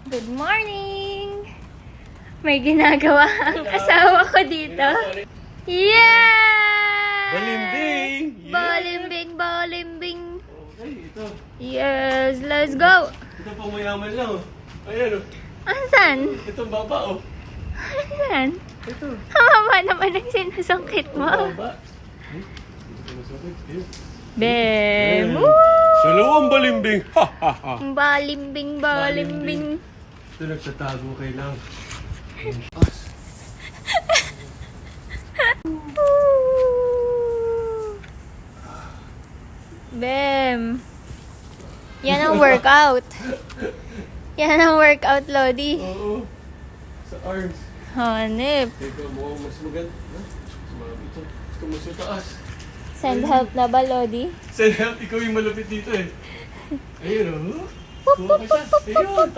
Good morning! May ginagawa ang asawa ko dito. Yeah! Balimbing! Yeah! Balimbing, balimbing. Okay, ito. Yes, let's go! Ito pang mayaman lang. Oh. Ayan oh. Asan? Itong baba oh. Asan? Ito. Mama naman ang sinusungkit mo. Baba. Ito masakit. Ayun. Bem! Ayan. Woo! Dalawang balimbing. Ha ha ha. Balimbing, balimbing. Ito nagtatago kay lang. Bem! Yan ang workout. Yan ang workout, Lodi. Oo. Sa arms. Hanip. Teka, mukhang mas maganda. Sumabit ito. Gusto mo sa taas. Send help na ba, Lodi? Send help, ikaw yung malupit dito eh. Ayun oh. Kuha ka siya. Ayun.